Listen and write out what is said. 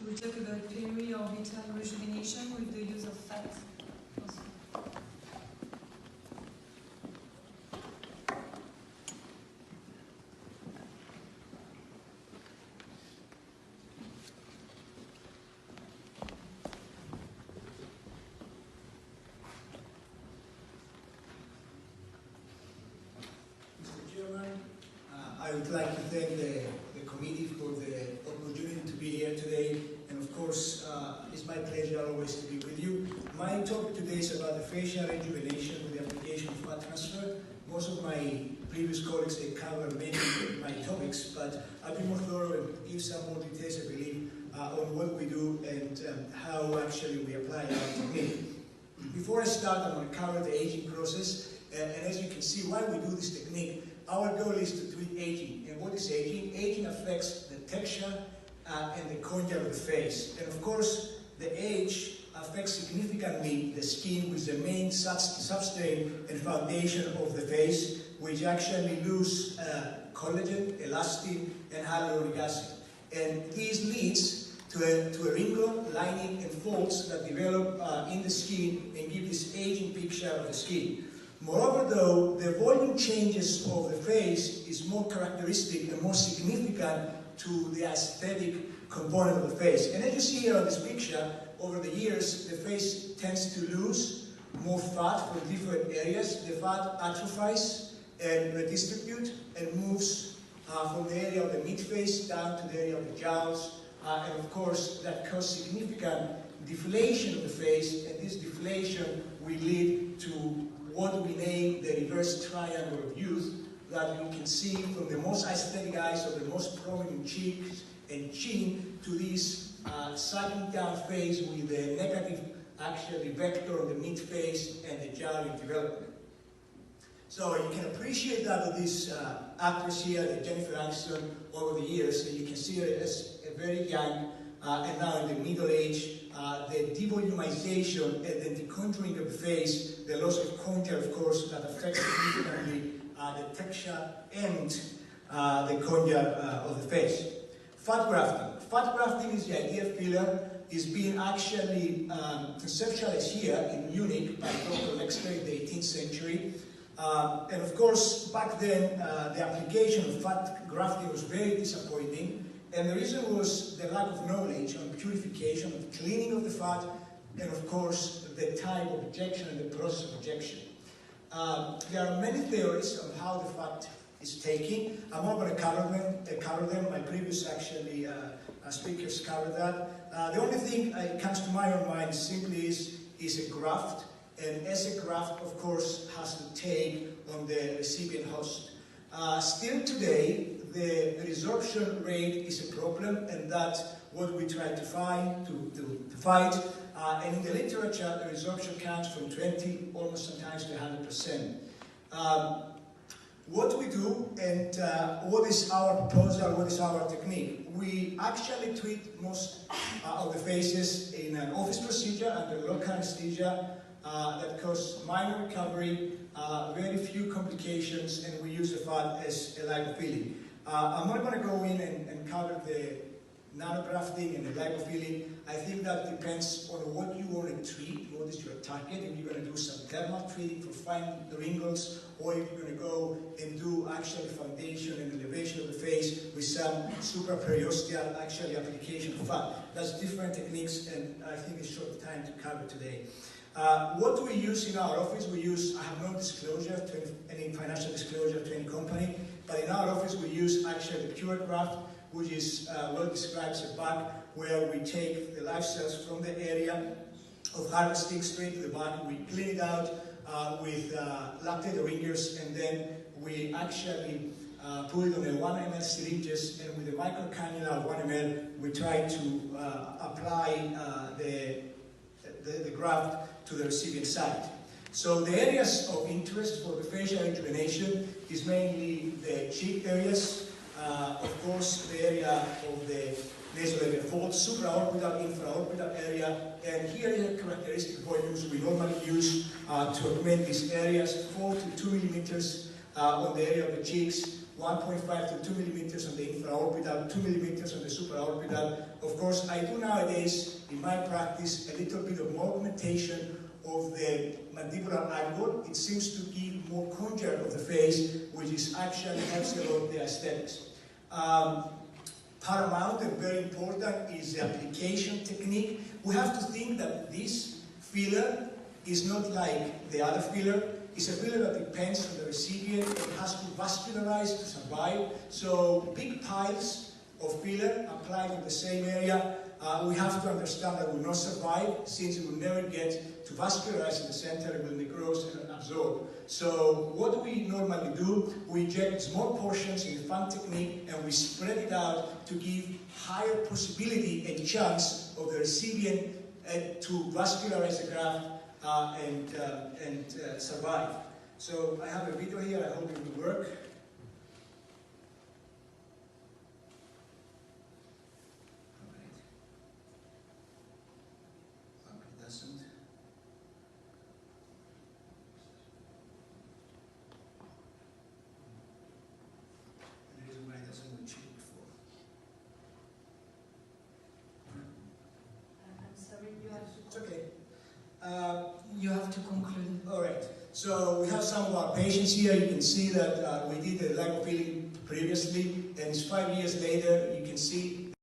We'll talk about periorbital rejuvenation with the use of fat. I would like to thank the committee for the opportunity to be here today, and of course it's my pleasure always to be with you. My topic today is about the facial rejuvenation with the application of fat transfer. Most of my previous colleagues, they cover many of my topics, but I'll be more thorough and give some more details, I believe, on what we do and how actually we apply our technique. Before I start, I'm going to cover the aging process, and as you can see, why we do this technique. Our goal is to treat aging. And what is aging? Aging affects the texture and the contour of the face. And of course, the age affects significantly the skin, with the main substrate and foundation of the face, which actually lose collagen, elastin, and hyaluronic acid. And this leads to a wrinkle, lining, and folds that develop in the skin and give this aging picture of the skin. Moreover, though, the volume changes of the face is more characteristic and more significant to the aesthetic component of the face. And as you see here on this picture, over the years, the face tends to lose more fat from different areas. The fat atrophies and redistributes and moves from the area of the mid-face down to the area of the jowls. And of course, that causes significant deflation of the face, and this deflation will lead to what we name the reverse triangle of youth, that you can see from the most aesthetic eyes of the most prominent cheeks and chin to this sagging down face with the negative actually vector of the mid-face and the jowling development. So you can appreciate that with this actress here, Jennifer Aniston, over the years. So you can see her as a very young and now in the middle age. The devolumization and the decontouring of the face, the loss of contour, of course, that affects significantly the texture and the contour of the face. Fat grafting. Fat grafting is the idea filler, is being actually conceptualized here in Munich by Dr. Lexter in the 18th century. And of course, back then, the application of fat grafting was very disappointing. And the reason was the lack of knowledge on purification, of cleaning of the fat, and of course, the type of injection and the process of injection. There are many theories on how the fat is taken. I'm not going to cover them. My previous actually speakers covered that. The only thing that comes to my own mind simply is a graft, and as a graft, of course, has to take on the recipient host. Still today, the resorption rate is a problem, and that's what we try to fight. And in the literature, the resorption counts from 20, almost sometimes to 100%. What we do, and what is our proposal, what is our technique? We actually treat most of the faces in an office procedure under local anesthesia that causes minor recovery, very few complications, and we use the fat as a lipofilling. I'm not going to go in and cover the nanografting and the lipofilling. I think that depends on what you want to treat, what is your target. If you're going to do some thermal treating for finding the wrinkles, or if you're going to go and do actually foundation and elevation of the face with some supraperiorbital actually application of fat. That's different techniques, and I think it's short of time to cover today. What do we use in our office? I have no disclosure, any financial disclosure to any company, but in our office we use actually the pure graft, which is well described as a bag, where we take the live cells from the area of harvesting straight to the bag. We clean it out with lactate ringers, and then we actually put it on a 1 ml syringes, and with a micro cannula of 1 ml, we try to apply the graft to the recipient site. So the areas of interest for the facial rejuvenation is mainly the cheek areas, of course the area of the nasolabial fold, supraorbital, infraorbital area, and here are the characteristic volumes we normally use to augment these areas: 4 to 2 millimeters on the area of the cheeks, 1.5 to 2 millimeters on the infraorbital, 2 millimeters on the supraorbital, Of course, I do nowadays, in my practice, a little bit of more augmentation of the mandibular angle. It seems to give more contour of the face, which is actually helps a lot the aesthetics. Paramount and very important is the application technique. We have to think that this filler is not like the other filler. It's a filler that depends on the recipient and has to vascularize to survive. So big piles of filler applied in the same area, we have to understand that will not survive, since it will never get to vascularize in the center, it will necrose and absorb. So what do we normally do? We inject small portions in the fan technique and we spread it out to give higher possibility and chance of the recipient to vascularize the graft and survive. So I have a video here, I hope it will work. You have to conclude. All right. So we have some of our patients here. You can see that we did a lipofilling previously, and it's 5 years later. You can see